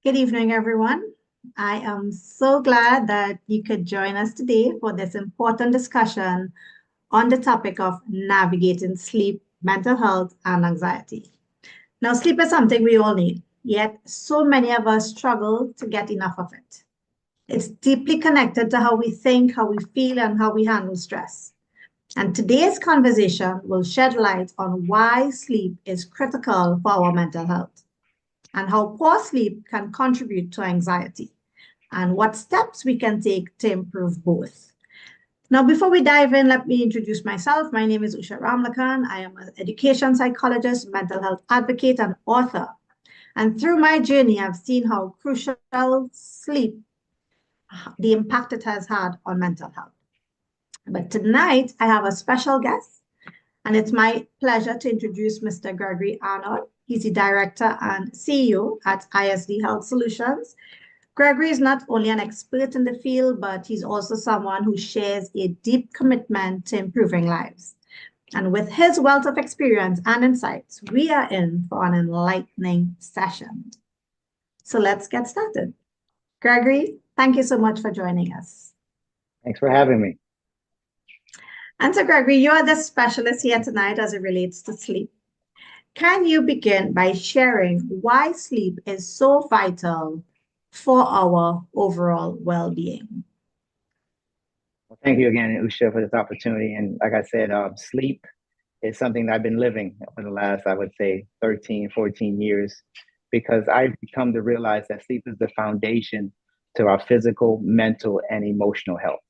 Good evening, everyone. I am so glad that you could join us today for this important discussion on the topic of navigating sleep, mental health, and anxiety. Now, sleep is something we all need, yet, so many of us struggle to get enough of it. It's deeply connected to how we think, how we feel, and how we handle stress. And today's conversation will shed light on why sleep is critical for our mental health and how poor sleep can contribute to anxiety, and what steps we can take to improve both. Now, before we dive in, let me introduce myself. My name is Usha Ramlakan. I am an education psychologist, mental health advocate, and author. And through my journey, I've seen how crucial sleep, the impact it has had on mental health. But tonight, I have a special guest, and it's my pleasure to introduce Mr. Gregory Arnold. He's the director and CEO at ISD Health Solutions. Gregory is not only an expert in the field, but he's also someone who shares a deep commitment to improving lives. And with his wealth of experience and insights, we are in for an enlightening session. So let's get started. Gregory, thank you so much for joining us. Thanks for having me. And so, Gregory, you are the specialist here tonight as it relates to sleep. Can you begin by sharing why sleep is so vital for our overall well-being? Well, thank you again, Usha, for this opportunity. And like I said, sleep is something that I've been living for the last, I would say, 13, 14 years, because I've come to realize that sleep is the foundation to our physical, mental, and emotional health.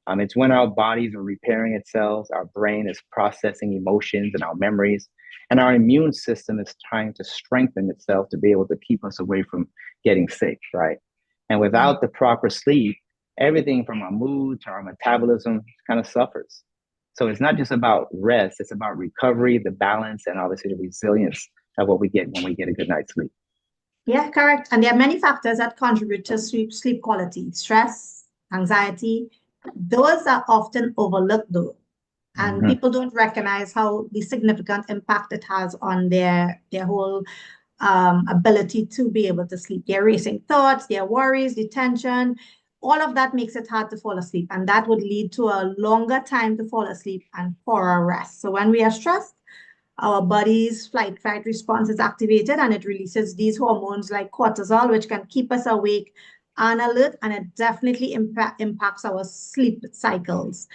It's when our bodies are repairing itself, our brain is processing emotions and our memories, and our immune system is trying to strengthen itself to be able to keep us away from getting sick, right? And without the proper sleep, everything from our mood to our metabolism kind of suffers. So it's not just about rest, it's about recovery, the balance, and obviously the resilience of what we get when we get a good night's sleep. Yeah, correct. And there are many factors that contribute to sleep quality, stress, anxiety. Those are often overlooked though. And people don't recognize how the significant impact it has on their whole ability to be able to sleep. Their racing thoughts, their worries, the tension, all of that makes it hard to fall asleep. And that would lead to a longer time to fall asleep and poorer rest. So when we are stressed, our body's flight response is activated and it releases these hormones like cortisol, which can keep us awake and alert, and it definitely impacts our sleep cycles.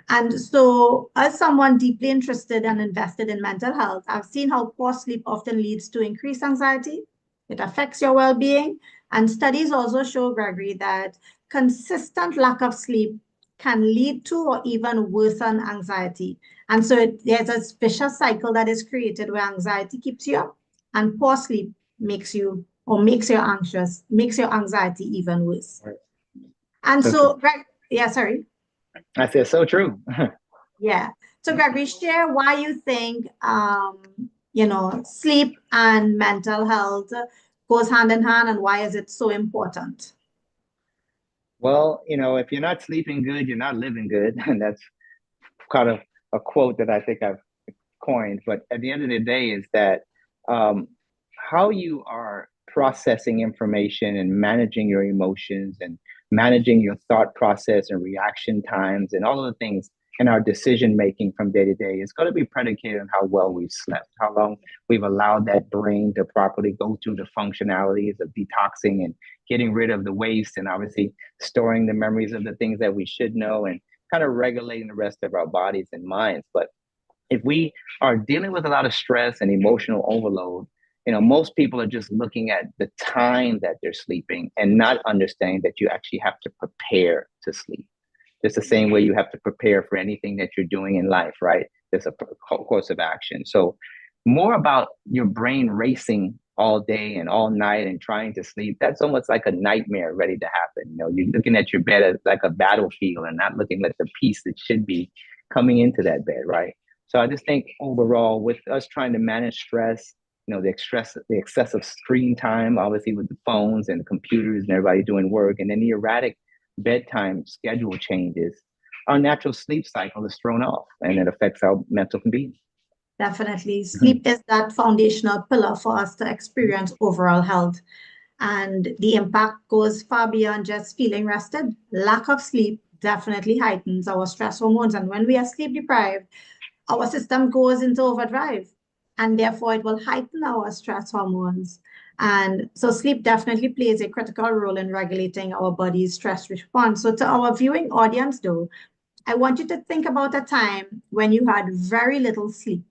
And so, as someone deeply interested and invested in mental health, I've seen how poor sleep often leads to increased anxiety. It affects your well being. And studies also show, Gregory, that consistent lack of sleep can lead to or even worsen anxiety. And so, there's a vicious cycle that is created where anxiety keeps you up, and poor sleep makes you or makes you anxious, makes your anxiety even worse. Right. And So so, true. Greg, yeah, sorry. I said, so true. Yeah. So, Gregory, share why you think, sleep and mental health goes hand in hand, and why is it so important? Well, if you're not sleeping good, you're not living good. And that's kind of a quote that I think I've coined. But at the end of the day, is that um, how you are processing information and managing your emotions and managing your thought process and reaction times and all of the things in our decision making from day to day is going to be predicated on how well we've slept, how long we've allowed that brain to properly go through the functionalities of detoxing and getting rid of the waste and obviously storing the memories of the things that we should know and kind of regulating the rest of our bodies and minds. But if we are dealing with a lot of stress and emotional overload, most people are just looking at the time that they're sleeping and not understanding that you actually have to prepare to sleep. Just the same way you have to prepare for anything that you're doing in life, right? There's a course of action. So more about your brain racing all day and all night and trying to sleep. That's almost like a nightmare ready to happen. You're looking at your bed as like a battlefield and not looking at the peace that should be coming into that bed, right? So I just think overall, with us trying to manage stress, the excessive screen time, obviously with the phones and the computers and everybody doing work, and then the erratic bedtime schedule changes, our natural sleep cycle is thrown off, and it affects our mental being. Definitely. Sleep is that foundational pillar for us to experience overall health. And the impact goes far beyond just feeling rested. Lack of sleep definitely heightens our stress hormones. And when we are sleep deprived, our system goes into overdrive, and therefore it will heighten our stress hormones. And so sleep definitely plays a critical role in regulating our body's stress response. So to our viewing audience, though, I want you to think about a time when you had very little sleep.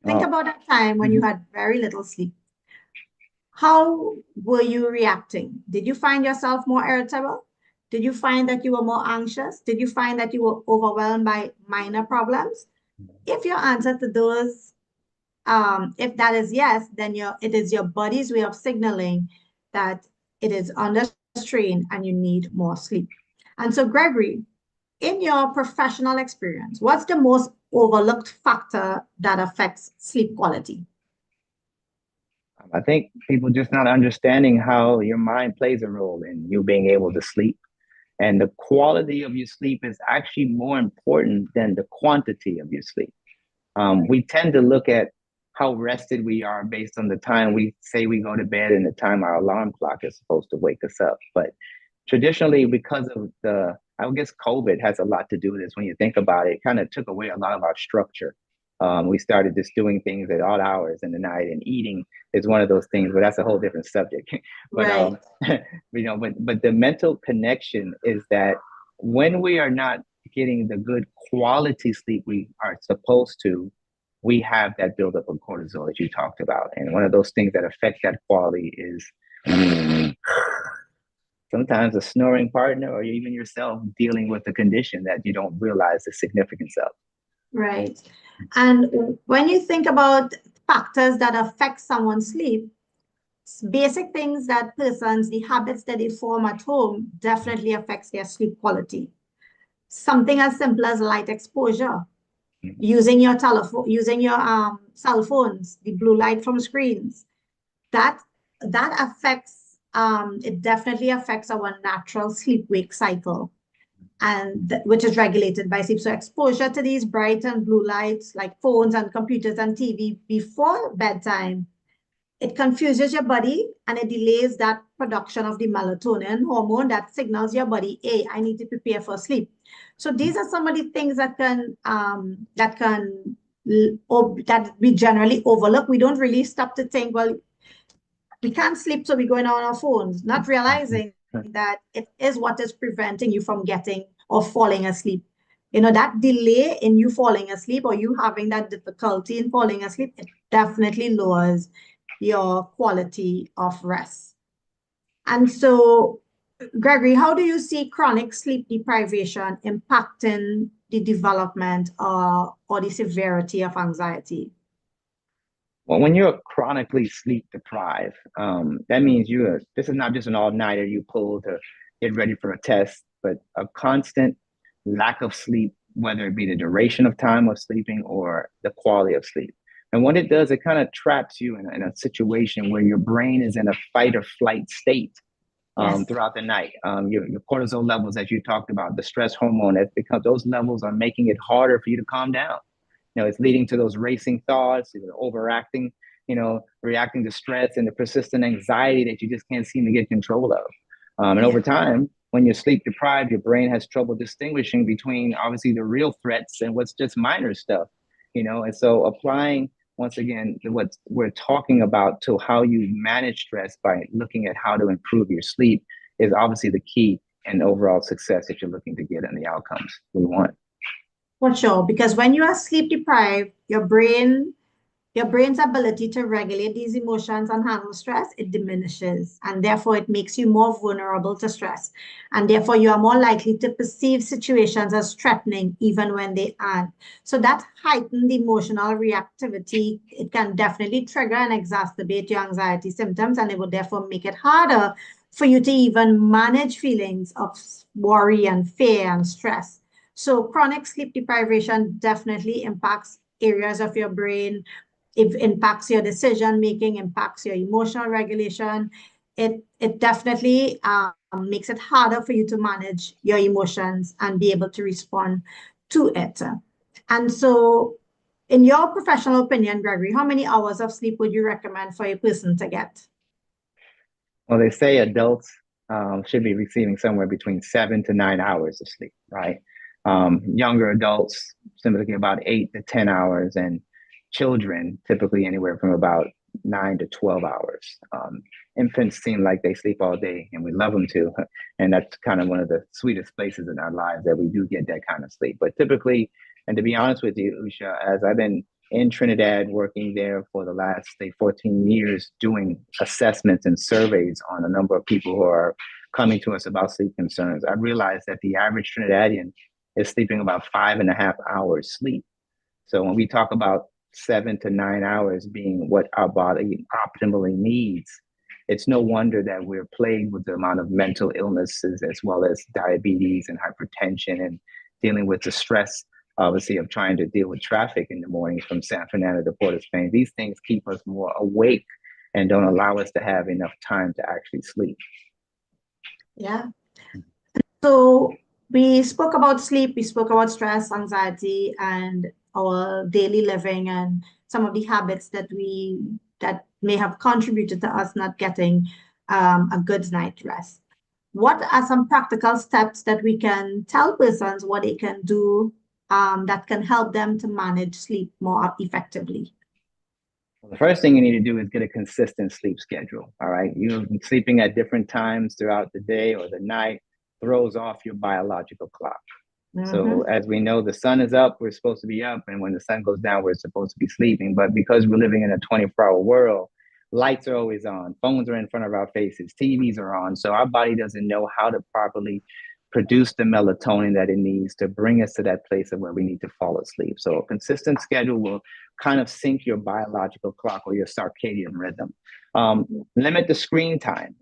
Think Oh, about a time when you had very little sleep. How were you reacting? Did you find yourself more irritable? Did you find that you were more anxious? Did you find that you were overwhelmed by minor problems? If your answer to those, if that is yes, then it is your body's way of signaling that it is under strain and you need more sleep. And so, Gregory, in your professional experience, what's the most overlooked factor that affects sleep quality? I think people just not understanding how your mind plays a role in you being able to sleep. And the quality of your sleep is actually more important than the quantity of your sleep. We tend to look at how rested we are based on the time we say we go to bed and the time our alarm clock is supposed to wake us up. But traditionally, because of I guess COVID has a lot to do with this. When you think about it, it kind of took away a lot of our structure. We started just doing things at odd hours in the night, and eating is one of those things, but that's a whole different subject. But Right. but the mental connection is that when we are not getting the good quality sleep we are supposed to, we have that buildup of cortisol that you talked about. And one of those things that affect that quality is sometimes a snoring partner or even yourself dealing with a condition that you don't realize the significance of. Right. And when you think about factors that affect someone's sleep, basic things that persons, the habits that they form at home definitely affects their sleep quality. Something as simple as light exposure, using your telephone, using your cell phones, the blue light from screens, that affects it definitely affects our natural sleep-wake cycle, and which is regulated by sleep. So exposure to these bright and blue lights like phones and computers and TV before bedtime, it confuses your body and it delays that production of the melatonin hormone that signals your body, hey, I need to prepare for sleep. So these are some of the things that that we generally overlook. We don't really stop to think, well, we can't sleep, so we're going on our phones, not realizing that it is what is preventing you from getting or falling asleep. You know, that delay in you falling asleep or you having that difficulty in falling asleep, it definitely lowers your quality of rest. And so, Gregory, how do you see chronic sleep deprivation impacting the development or the severity of anxiety? Well, when you're chronically sleep deprived, that means this is not just an all-nighter you pull to get ready for a test, but a constant lack of sleep, whether it be the duration of time of sleeping or the quality of sleep. And what it does, it kind of traps you in a situation where your brain is in a fight or flight state Yes. throughout the night. Your cortisol levels, as you talked about, the stress hormone, those levels are making it harder for you to calm down. It's leading to those racing thoughts, overacting, reacting to stress and the persistent anxiety that you just can't seem to get control of. And over time, when you're sleep deprived, your brain has trouble distinguishing between obviously the real threats and what's just minor stuff, and so applying once again what we're talking about to how you manage stress by looking at how to improve your sleep is obviously the key and overall success that you're looking to get and the outcomes we want. For sure, because when you are sleep deprived, your brain's ability to regulate these emotions and handle stress, it diminishes. And therefore, it makes you more vulnerable to stress. And therefore, you are more likely to perceive situations as threatening, even when they aren't. So that heightened emotional reactivity, it can definitely trigger and exacerbate your anxiety symptoms. And it will therefore make it harder for you to even manage feelings of worry and fear and stress. So chronic sleep deprivation definitely impacts areas of your brain. It impacts your decision making, impacts your emotional regulation. It definitely makes it harder for you to manage your emotions and be able to respond to it. And so, in your professional opinion, Gregory, how many hours of sleep would you recommend for a person to get? Well, they say adults should be receiving somewhere between 7 to 9 hours of sleep, right? Younger adults typically about 8 to 10 hours, and children typically anywhere from about 9 to 12 hours. Infants seem like they sleep all day, and we love them to, and that's kind of one of the sweetest places in our lives that we do get that kind of sleep. But typically, and to be honest with you, Usha, as I've been in Trinidad, working there for the last, say, 14 years, doing assessments and surveys on a number of people who are coming to us about sleep concerns, I realized that the average Trinidadian is sleeping about 5.5 hours sleep. So when we talk about 7 to 9 hours being what our body optimally needs, it's no wonder that we're plagued with the amount of mental illnesses as well as diabetes and hypertension and dealing with the stress, obviously, of trying to deal with traffic in the mornings from San Fernando to Port of Spain. These things keep us more awake and don't allow us to have enough time to actually sleep. Yeah. So we spoke about sleep, we spoke about stress, anxiety, and our daily living and some of the habits that may have contributed to us not getting a good night rest. What are some practical steps that we can tell persons what they can do that can help them to manage sleep more effectively? Well, the first thing you need to do is get a consistent sleep schedule. All right. You sleeping at different times throughout the day or the night throws off your biological clock. So Mm-hmm. as we know, the sun is up, we're supposed to be up, and when the sun goes down, we're supposed to be sleeping. But because we're living in a 24-hour world, lights are always on, phones are in front of our faces, TVs are on. So our body doesn't know how to properly produce the melatonin that it needs to bring us to that place of where we need to fall asleep. So a consistent schedule will kind of sync your biological clock or your circadian rhythm. Um, Limit the screen time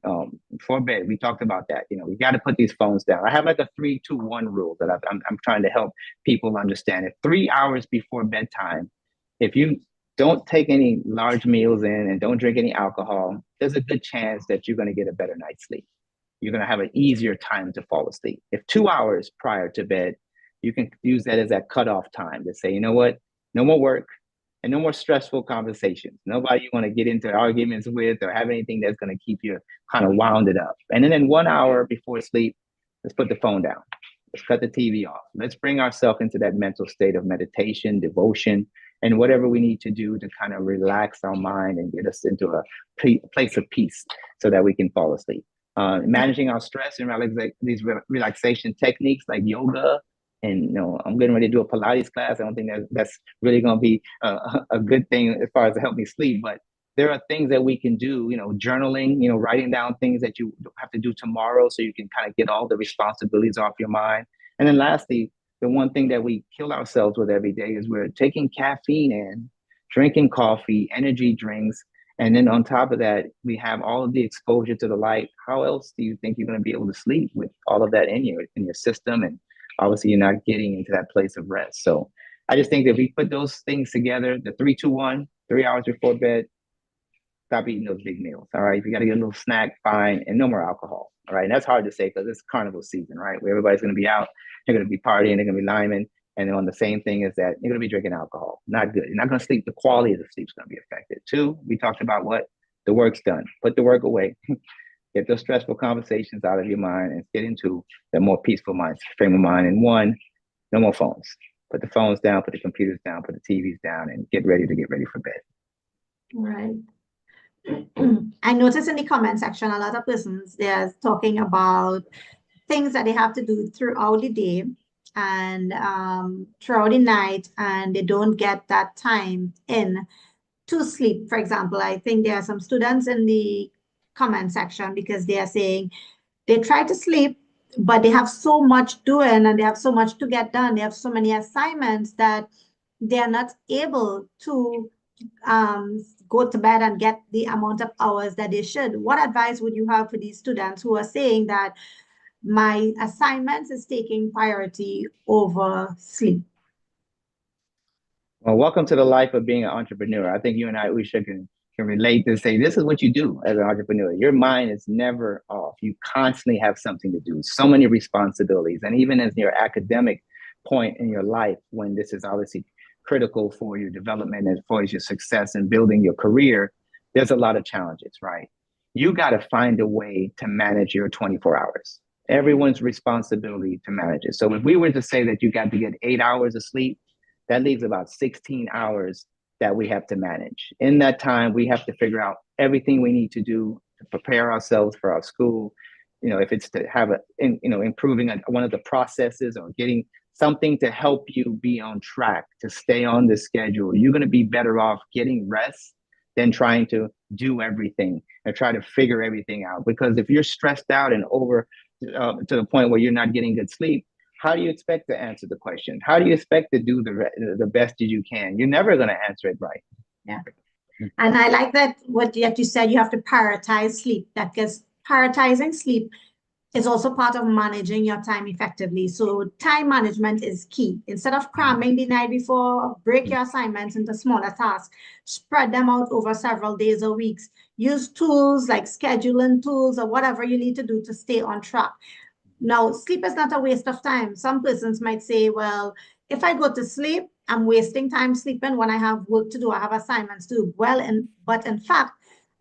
before bed. We talked about that. You know, we got to put these phones down. I have like a 3-2-1 rule that I'm trying to help people understand. If 3 hours before bedtime, if you don't take any large meals in and don't drink any alcohol, there's a good chance that you're going to get a better night's sleep. You're going to have an easier time to fall asleep. If 2 hours prior to bed, you can use that as that cutoff time to say, you know what, no more work and no more stressful conversations. Nobody you want to get into arguments with or have anything that's going to keep you kind of wounded up. And then in 1 hour before sleep, let's put the phone down. Let's cut the TV off. Let's bring ourselves into that mental state of meditation, devotion, and whatever we need to do to kind of relax our mind and get us into a place of peace so that we can fall asleep. Managing our stress and these relaxation techniques like yoga. And you know, I'm getting ready to do a Pilates class. I don't think that's really going to be a good thing as far as to help me sleep. But there are things that we can do. You know, journaling. You know, writing down things that you have to do tomorrow, so you can kind of get all the responsibilities off your mind. And then lastly, the one thing that we kill ourselves with every day is we're taking caffeine in, drinking coffee, energy drinks, and then on top of that, we have all of the exposure to the light. How else do you think you're going to be able to sleep with all of that in your system? And obviously, you're not getting into that place of rest. So I just think that if we put those things together, the 3-2-1, 3 hours before bed, stop eating those big meals. All right. If you got to get a little snack, fine, and no more alcohol. All right. And that's hard to say because it's carnival season, right? Where everybody's going to be out, they're going to be partying, they're going to be liming. And then on the same thing is that you're going to be drinking alcohol. Not good. You're not going to sleep. The quality of the sleep is going to be affected. Two, we talked about what the work's done. Put the work away. Get those stressful conversations out of your mind and get into the more peaceful mind, frame of mind. And one, no more phones. Put the phones down, put the computers down, put the TVs down, and get ready for bed. Right. I noticed in the comment section, a lot of persons they're talking about things that they have to do throughout the day and throughout the night, and they don't get that time in to sleep. For example, I think there are some students in the comment section because they are saying they try to sleep, but they have so much doing and they have so much to get done. They have so many assignments that they are not able to go to bed and get the amount of hours that they should. What advice would you have for these students who are saying that my assignments is taking priority over sleep? Well, welcome to the life of being an entrepreneur. I think you and I, Usha, can relate to say this is what you do as an entrepreneur. Your mind is never off. You constantly have something to do, so many responsibilities. And even as your academic point in your life, when this is obviously critical for your development and for your success in building your career, there's a lot of challenges, right? you got to find a way to manage your 24 hours. Everyone's responsibility to manage it. So if we were to say that you got to get 8 hours of sleep, that leaves about 16 hours that we have to manage. In that time, we have to figure out everything we need to do to prepare ourselves for our school. If it's to have improving one of the processes or getting something to help you be on track, to stay on the schedule, you're going to be better off getting rest than trying to do everything and try to figure everything out. Because if you're stressed out and over to the point where you're not getting good sleep, how do you expect to answer the question? How do you expect to do the best as you can? You're never going to answer it right. Yeah. And I like that what you said, you have to prioritize sleep. That because prioritizing sleep is also part of managing your time effectively. So time management is key. Instead of cramming the night before, break your assignments into smaller tasks, spread them out over several days or weeks. Use tools like scheduling tools or whatever you need to do to stay on track. Now, sleep is not a waste of time. Some persons might say, well, if I go to sleep, I'm wasting time sleeping when I have work to do, I have assignments to do. But in fact,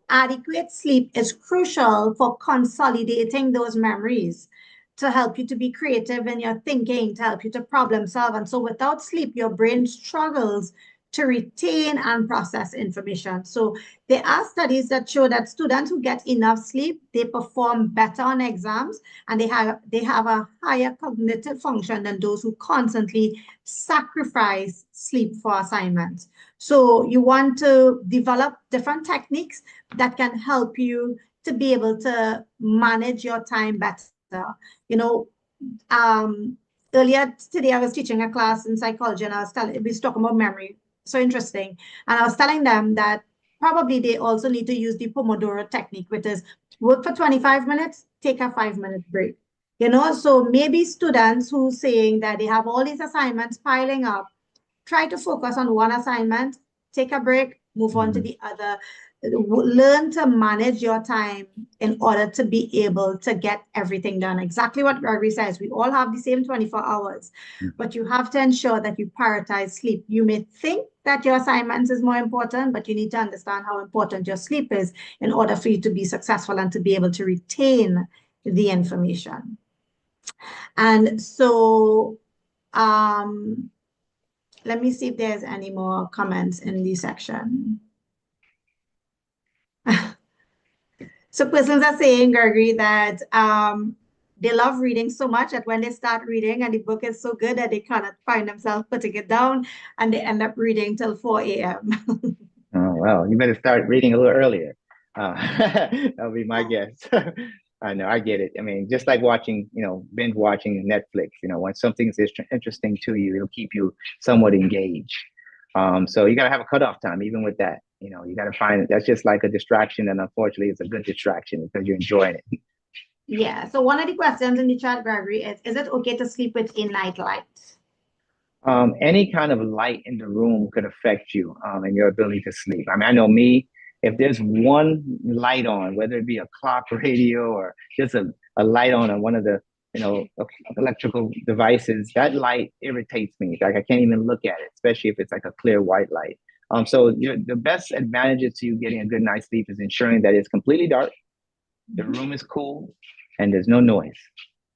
adequate sleep is crucial for consolidating those memories to help you to be creative in your thinking, to help you to problem solve. And so without sleep, your brain struggles to retain and process information. So there are studies that show that students who get enough sleep, they perform better on exams and they have a higher cognitive function than those who constantly sacrifice sleep for assignments. So you want to develop different techniques that can help you to be able to manage your time better. Earlier today I was teaching a class in psychology and we was talking about memory. So interesting. And I was telling them that probably they also need to use the Pomodoro technique, which is work for 25 minutes, take a 5-minute break. So maybe students who saying that they have all these assignments piling up, try to focus on one assignment, take a break, move on to the other. Learn to manage your time in order to be able to get everything done. Exactly what Gregory says. We all have the same 24 hours, but you have to ensure that you prioritize sleep. You may think that your assignments is more important, but you need to understand how important your sleep is in order for you to be successful and to be able to retain the information. And so, let me see if there's any more comments in the section. So persons are saying, Gregory, that they love reading so much that when they start reading and the book is so good that they cannot find themselves putting it down and they end up reading till 4 a.m. Oh, well, you better start reading a little earlier. That'll be my guess. I know, I get it. I mean, just like watching, binge watching Netflix, when something's interesting to you, it'll keep you somewhat engaged. So you got to have a cutoff time, even with that. You got to find it. That's just like a distraction. And unfortunately, it's a good distraction because you're enjoying it. Yeah. So one of the questions in the chat, Gregory, is it okay to sleep with a night light? Any kind of light in the room could affect you and your ability to sleep. I mean, I know me, if there's one light on, whether it be a clock, radio, or just a light on one of the electrical devices, that light irritates me. Like I can't even look at it, especially if it's like a clear white light. So the best advantages to you getting a good night's sleep is ensuring that it's completely dark, the room is cool, and there's no noise.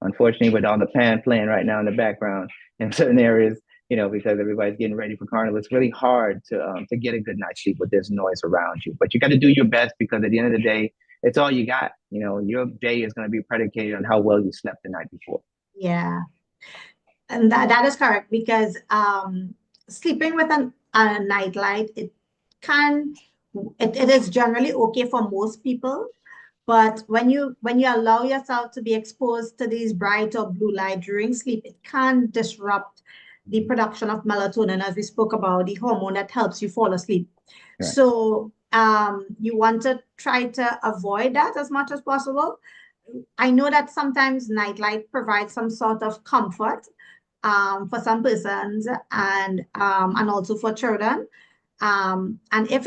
Unfortunately, with all the band playing right now in the background in certain areas, because everybody's getting ready for Carnival, it's really hard to get a good night's sleep with this noise around you. But you got to do your best because at the end of the day, it's all you got. Your day is going to be predicated on how well you slept the night before. Yeah, and that is correct because sleeping with a nightlight, it is generally okay for most people. But when you allow yourself to be exposed to these bright or blue light during sleep, it can disrupt the production of melatonin, as we spoke about, the hormone that helps you fall asleep. Right. So you want to try to avoid that as much as possible. I know that sometimes nightlight provides some sort of comfort for some persons and also for children. And if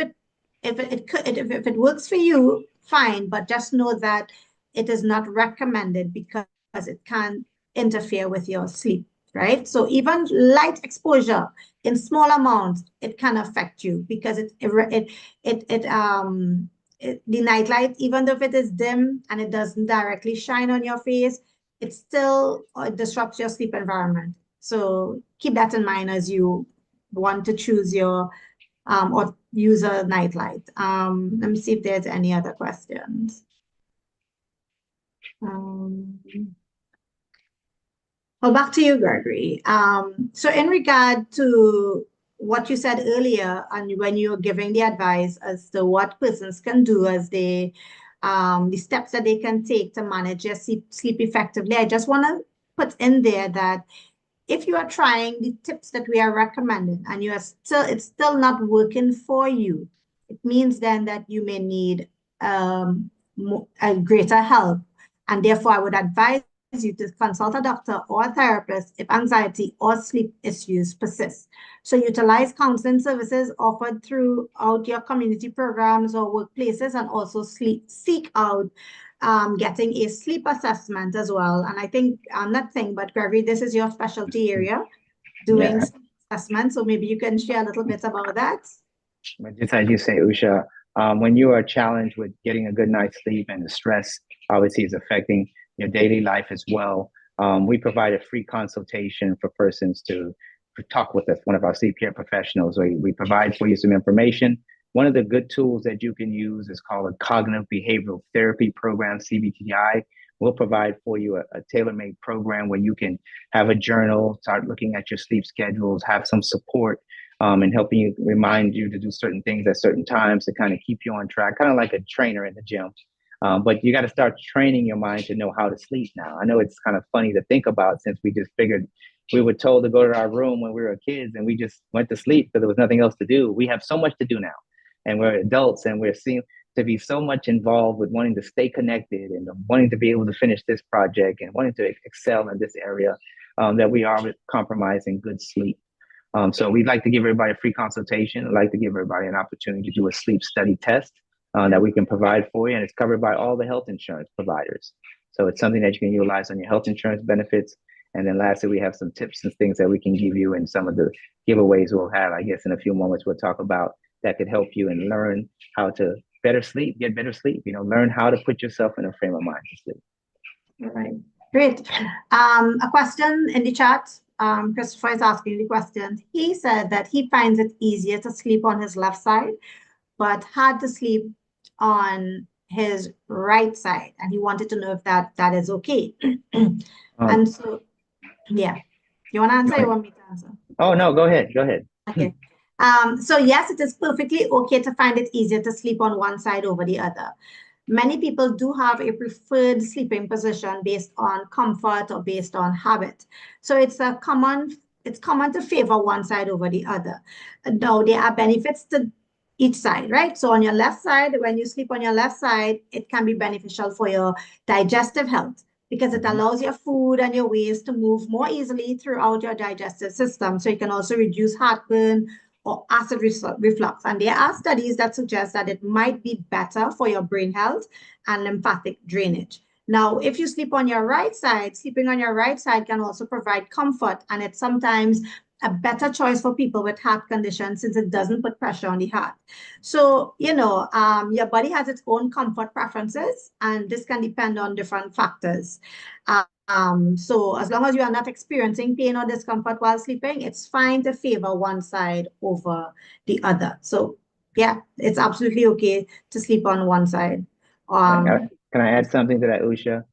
it works for you, fine, but just know that it is not recommended because it can interfere with your sleep, right? So even light exposure in small amounts, it can affect you because it the nightlight, even though if it is dim and it doesn't directly shine on your face, it still disrupts your sleep environment. So keep that in mind as you want to choose your or use a nightlight. Let me see if there's any other questions. Well, back to you, Gregory. So in regard to what you said earlier, and when you were giving the advice as to what persons can do as they, the steps that they can take to manage their sleep effectively, I just want to put in there that if you are trying the tips that we are recommending and it's still not working for you, it means then that you may need a greater help. And therefore, I would advise you to consult a doctor or a therapist if anxiety or sleep issues persist. So utilize counseling services offered throughout your community programs or workplaces, and also seek out getting a sleep assessment as well. And I think but Gregory, this is your specialty area, doing sleep assessment. So maybe you can share a little bit about that. But just as you say, Usha, when you are challenged with getting a good night's sleep and the stress obviously is affecting your daily life as well, we provide a free consultation for persons to talk with us, one of our sleep care professionals. We provide for you some information. One of the good tools that you can use is called a cognitive behavioral therapy program, CBTI. We'll provide for you a tailor-made program where you can have a journal, start looking at your sleep schedules, have some support, and helping you, remind you to do certain things at certain times to kind of keep you on track, kind of like a trainer in the gym. But you got to start training your mind to know how to sleep now. I know it's kind of funny to think about, since we just figured we were told to go to our room when we were kids and we just went to sleep because there was nothing else to do. We have so much to do now, and we're adults, and we're seeing to be so much involved with wanting to stay connected and wanting to be able to finish this project and wanting to excel in this area, that we are compromising good sleep. So we'd like to give everybody a free consultation. I'd like to give everybody an opportunity to do a sleep study test that we can provide for you, and it's covered by all the health insurance providers. So it's something that you can utilize on your health insurance benefits. And then lastly, we have some tips and things that we can give you, and some of the giveaways we'll have, I guess, in a few moments we'll talk about, that could help you and learn how to better sleep, get better sleep, learn how to put yourself in a frame of mind to sleep. All right, great. A question in the chat. Christopher is asking the question. He said that he finds it easier to sleep on his left side, but hard to sleep on his right side. And he wanted to know if that is okay. And so, yeah. You want to answer? You want me to answer? Oh, no, go ahead. Go ahead. Okay. So yes, it is perfectly okay to find it easier to sleep on one side over the other. Many people do have a preferred sleeping position based on comfort or based on habit. So it's common to favor one side over the other. Now, there are benefits to each side, right? So on your left side, when you sleep on your left side, it can be beneficial for your digestive health, because it allows your food and your waste to move more easily throughout your digestive system. So you can also reduce heartburn or acid reflux. And there are studies that suggest that it might be better for your brain health and lymphatic drainage. Now, if you sleep on your right side, sleeping on your right side can also provide comfort, and it's sometimes a better choice for people with heart conditions, since it doesn't put pressure on the heart. So, your body has its own comfort preferences, and this can depend on different factors. So as long as you are not experiencing pain or discomfort while sleeping, it's fine to favor one side over the other. So yeah, it's absolutely okay to sleep on one side. Can I add something to that, Usha?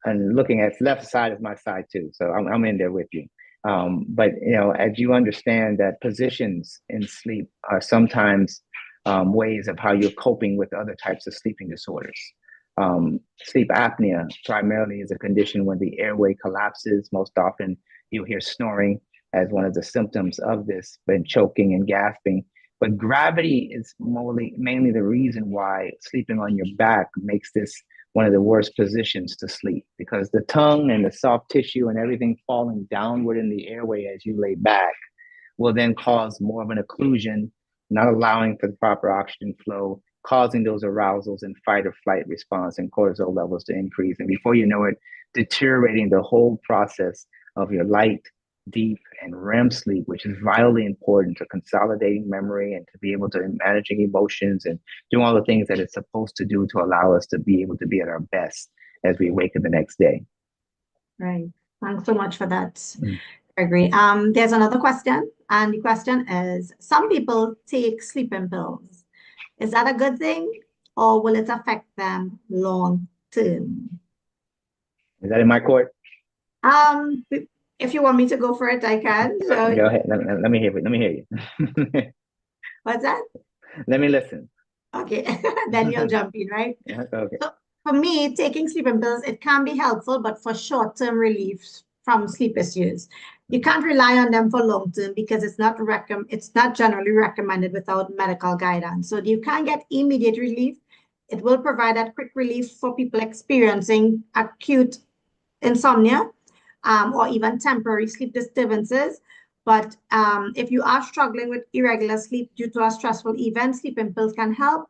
And looking at left side is my side too, so I'm in there with you. But as you understand that positions in sleep are sometimes ways of how you're coping with other types of sleeping disorders. Sleep apnea primarily is a condition when the airway collapses. Most often you'll hear snoring as one of the symptoms of this, but choking and gasping. But gravity is mainly the reason why sleeping on your back makes this one of the worst positions to sleep, because the tongue and the soft tissue and everything falling downward in the airway as you lay back will then cause more of an occlusion, not allowing for the proper oxygen flow, causing those arousals and fight or flight response and cortisol levels to increase. And before you know it, deteriorating the whole process of your light, deep and REM sleep, which is vitally important to consolidating memory and to be able to managing emotions and doing all the things that it's supposed to do to allow us to be able to be at our best as we wake up the next day. Right. Thanks so much for that, Mm. Gregory. There's another question, and the question is, some people take sleeping pills. Is that a good thing, or will it affect them long term? Is that in my court? Um, if you want me to go for it, I can. So, Go ahead. Let me hear it. Let me hear you. what's that? Let me listen. Okay, then you'll jump in, right? Yeah, okay. So for me, taking sleeping pills, it can be helpful, but for short-term relief from sleep issues. You can't rely on them for long-term because it's not generally recommended without medical guidance. So you can get immediate relief. It will provide that quick relief for people experiencing acute insomnia, or even temporary sleep disturbances. But if you are struggling with irregular sleep due to a stressful event, sleeping pills can help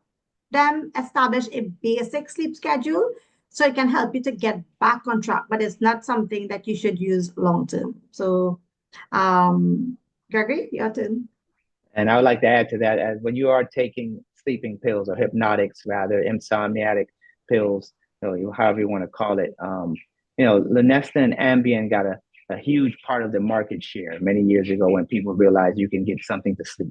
them establish a basic sleep schedule so it can help you to get back on track, but it's not something that you should use long term. So, Gregory, your turn. And I would like to add to that, as when you are taking sleeping pills or hypnotics, rather insomniatic pills, however you want to call it, Lunesta and Ambien got a huge part of the market share many years ago when people realized you can get something to sleep.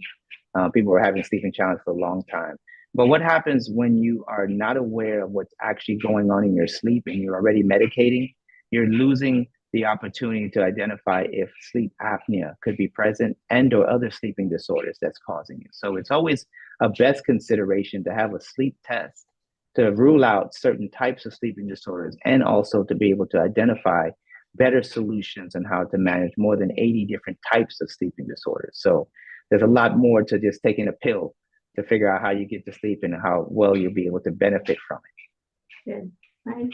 People were having sleeping challenges for a long time. But what happens when you are not aware of what's actually going on in your sleep and you're already medicating? You're losing the opportunity to identify if sleep apnea could be present and or other sleeping disorders that's causing it. So it's always a best consideration to have a sleep test to rule out certain types of sleeping disorders and also to be able to identify better solutions on how to manage more than 80 different types of sleeping disorders. So there's a lot more to just taking a pill to figure out how you get to sleep and how well you'll be able to benefit from it. Good. Right.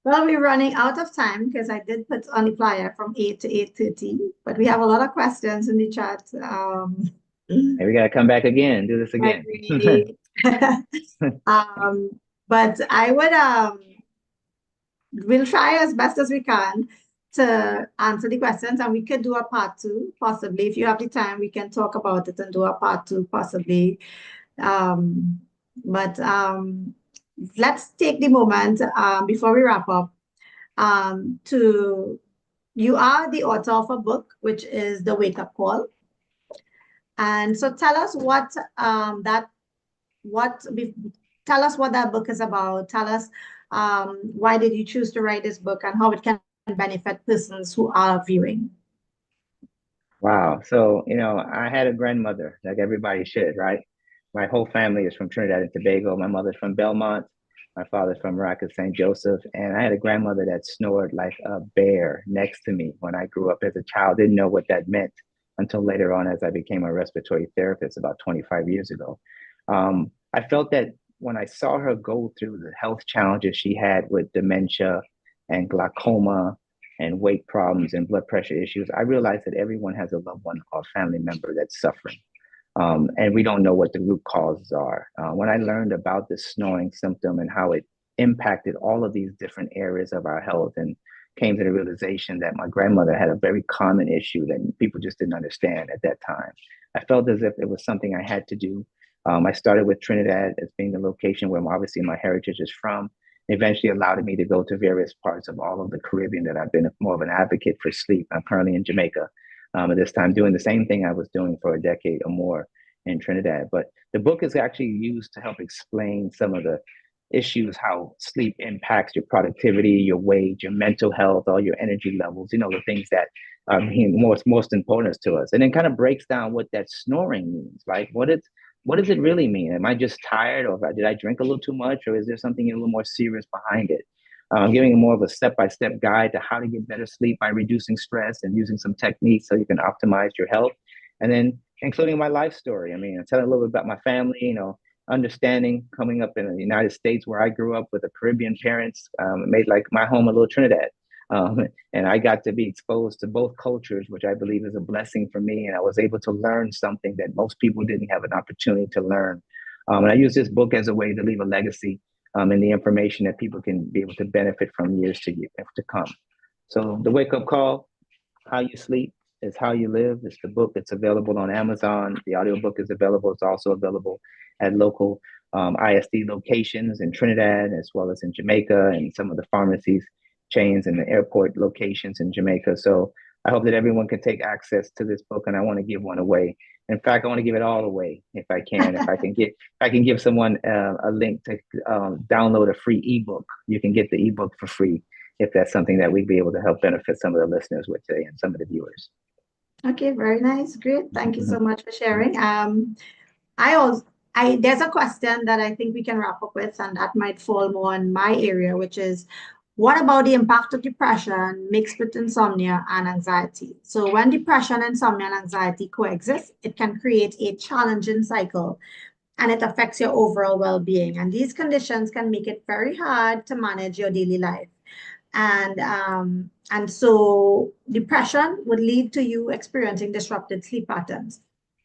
Well, we're running out of time because I did put on the flyer from 8 to 8:30, but we have a lot of questions in the chat. And we got to come back again, do this again. um, but I would we'll try as best as we can to answer the questions, and we could do a part two, possibly. If you have the time, we can talk about it and do a part two, possibly. Um, but let's take the moment before we wrap up to you are the author of a book, which is The Wake Up Call. And so tell us what tell us what that book is about. Tell us why did you choose to write this book and how it can benefit persons who are viewing. Wow. So, I had a grandmother, like everybody should, right? My whole family is from Trinidad and Tobago. My mother's from Belmont. My father's from Maracas, St. Joseph. And I had a grandmother that snored like a bear next to me when I grew up as a child. Didn't know what that meant until later on as I became a respiratory therapist about 25 years ago. I felt that when I saw her go through the health challenges she had with dementia and glaucoma and weight problems and blood pressure issues, I realized that everyone has a loved one or family member that's suffering. And we don't know what the root causes are. When I learned about this snoring symptom and how it impacted all of these different areas of our health and came to the realization that my grandmother had a very common issue that people just didn't understand at that time, I felt as if it was something I had to do. I started with Trinidad as being the location where obviously my heritage is from. Eventually allowed me to go to various parts of all of the Caribbean that I've been more of an advocate for sleep. I'm currently in Jamaica at this time doing the same thing I was doing for a decade or more in Trinidad. But the book is actually used to help explain some of the issues, how sleep impacts your productivity, your wage, your mental health, all your energy levels, the things that are being most important to us. And then kind of breaks down what that snoring means, like what does it really mean? Am I just tired, or did I drink a little too much, or is there something a little more serious behind it? Giving more of a step-by-step guide to how to get better sleep by reducing stress and using some techniques so you can optimize your health. And then including my life story. I mean, telling a little bit about my family, understanding coming up in the United States where I grew up with the Caribbean parents, made like my home a little Trinidad. And I got to be exposed to both cultures, which I believe is a blessing for me. And I was able to learn something that most people didn't have an opportunity to learn. And I use this book as a way to leave a legacy and the information that people can be able to benefit from years to come. So the wake up call, how you sleep, is How You Live. It's the book. It's available on Amazon. The audiobook is available. It's also available at local ISD locations in Trinidad, as well as in Jamaica, and some of the pharmacies chains and the airport locations in Jamaica. So I hope that everyone can take access to this book, and I want to give one away. In fact, I want to give it all away if I can. If I can give someone a link to download a free ebook, you can get the ebook for free if that's something that we'd be able to help benefit some of the listeners with today and some of the viewers. Okay, very nice. Great. Thank you so much for sharing. There's a question that I think we can wrap up with, and that might fall more in my area, which is, what about the impact of depression mixed with insomnia and anxiety? So when depression, insomnia, and anxiety coexist, it can create a challenging cycle, and it affects your overall well-being. And these conditions can make it very hard to manage your daily life. And so depression would lead to you experiencing disrupted sleep patterns.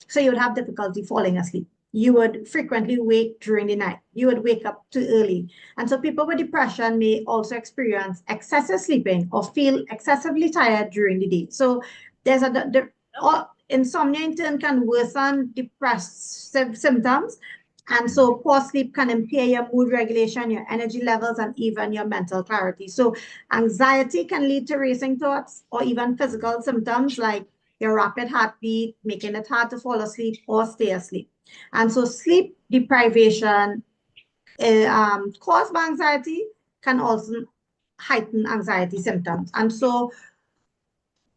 So you would have difficulty falling asleep. You would frequently wake during the night. You would wake up too early. And so people with depression may also experience excessive sleeping or feel excessively tired during the day. So there's insomnia in turn can worsen depressive symptoms. And so poor sleep can impair your mood regulation, your energy levels, and even your mental clarity. So anxiety can lead to racing thoughts or even physical symptoms like your rapid heartbeat, making it hard to fall asleep or stay asleep. And so sleep deprivation caused by anxiety can also heighten anxiety symptoms. And so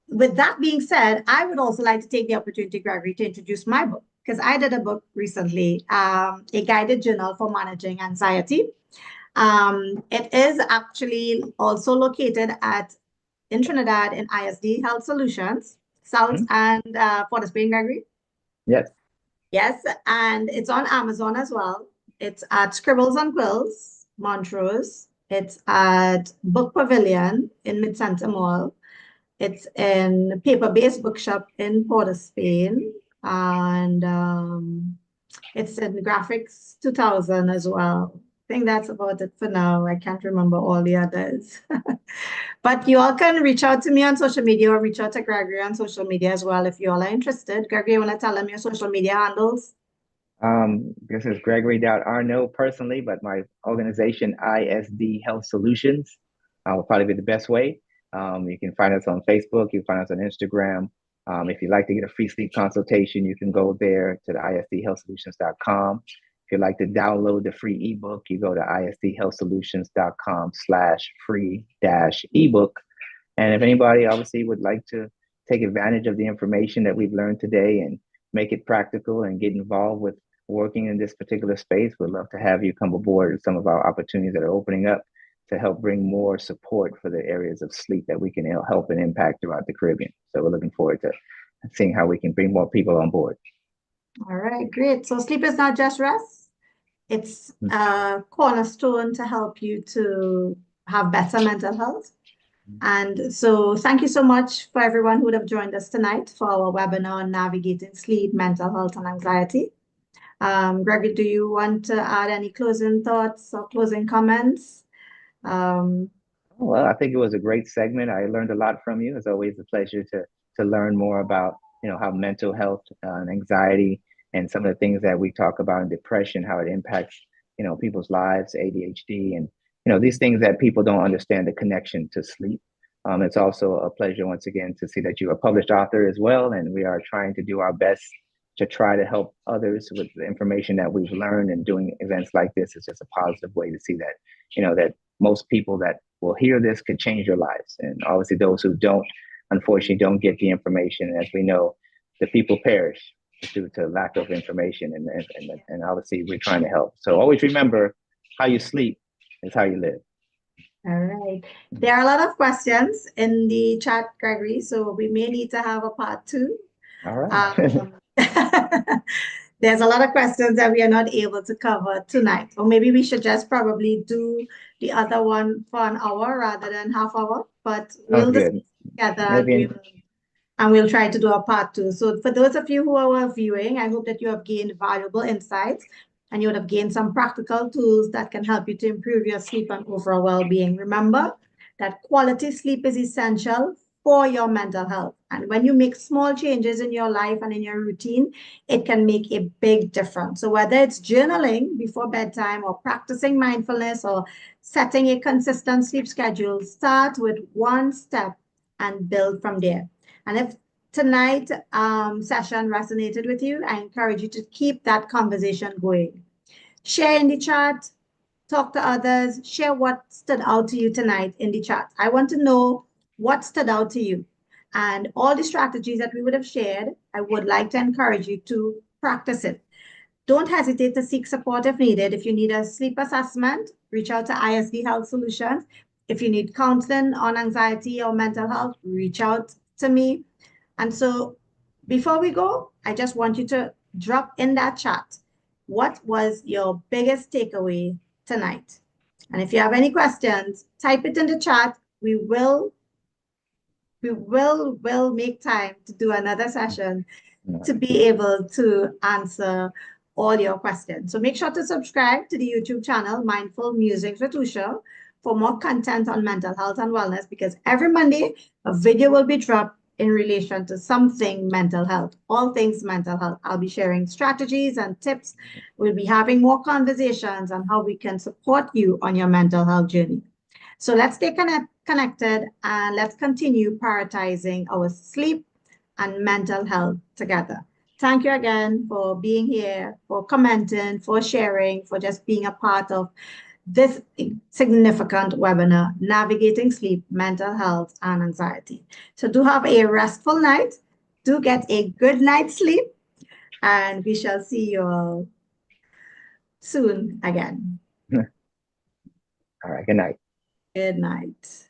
with that being said, I would also like to take the opportunity, Gregory, to introduce my book, because I did a book recently, a guided journal for managing anxiety. It is actually also located in Trinidad in ISD Health Solutions, South and Port of Spain, Gregory. Yes. Yes, and it's on Amazon as well. It's at Scribbles and Quills, Montrose. It's at Book Pavilion in Mid-Center Mall. It's in Paper-Based Bookshop in Port of Spain. And it's in Graphics 2000 as well. I think that's about it for now. I can't remember all the others. But you all can reach out to me on social media or reach out to Gregory on social media as well if you all are interested. Gregory, you want to tell them your social media handles? This is Gregory.Arnaud personally, but my organization, ISD Health Solutions, will probably be the best way. You can find us on Facebook. You can find us on Instagram. If you'd like to get a free sleep consultation, you can go there to the isdhealthsolutions.com. If you'd like to download the free ebook, you go to isdhealthsolutions.com/free-ebook. And if anybody obviously would like to take advantage of the information that we've learned today and make it practical and get involved with working in this particular space, we'd love to have you come aboard with some of our opportunities that are opening up to help bring more support for the areas of sleep that we can help and impact throughout the Caribbean. So we're looking forward to seeing how we can bring more people on board. All right, great. So sleep is not just rest. It's a cornerstone to help you to have better mental health. And so thank you so much for everyone who would have joined us tonight for our webinar on navigating sleep, mental health, and anxiety. Gregory, do you want to add any closing thoughts or closing comments? Well, I think it was a great segment. I learned a lot from you. It's always a pleasure to learn more about, how mental health and anxiety and some of the things that we talk about in depression, how it impacts, people's lives, ADHD, and, these things that people don't understand the connection to sleep. It's also a pleasure once again to see that you're a published author as well. And we are trying to do our best to try to help others with the information that we've learned, and doing events like this is just a positive way to see that, that most people that will hear this could change their lives. And obviously those who don't, unfortunately, don't get the information. And as we know, the people perish due to lack of information. And obviously we're trying to help. So always remember, how you sleep is how you live. All right. There are a lot of questions in the chat, Gregory, so we may need to have a part 2. All right. There's a lot of questions that we are not able to cover tonight. Or maybe we should just probably do the other one for an hour rather than half hour. But we'll discuss together and we'll try to do a part 2. So for those of you who are viewing, I hope that you have gained valuable insights and you would have gained some practical tools that can help you to improve your sleep and overall well-being. Remember that quality sleep is essential for your mental health. And when you make small changes in your life and in your routine, it can make a big difference. So whether it's journaling before bedtime or practicing mindfulness or setting a consistent sleep schedule, start with one step and build from there. And if tonight session resonated with you, I encourage you to keep that conversation going. Share in the chat, talk to others, share what stood out to you tonight in the chat. I want to know what stood out to you. And all the strategies that we would have shared, I would like to encourage you to practice it. Don't hesitate to seek support if needed. If you need a sleep assessment, reach out to ISD Health Solutions. If you need counseling on anxiety or mental health, reach out to me. And so before we go, I just want you to drop in that chat. What was your biggest takeaway tonight? And if you have any questions, type it in the chat. We will make time to do another session to be able to answer all your questions. So make sure to subscribe to the YouTube channel, Mindful Musings with Usha, for more content on mental health and wellness, because every Monday, a video will be dropped in relation to something mental health, all things mental health. I'll be sharing strategies and tips. We'll be having more conversations on how we can support you on your mental health journey. So let's stay connected and let's continue prioritizing our sleep and mental health together. Thank you again for being here, for commenting, for sharing, for just being a part of this significant webinar, Navigating Sleep, Mental Health, and Anxiety. So do have a restful night. Do get a good night's sleep, and we shall see you all soon again. All right. Good night. Good night.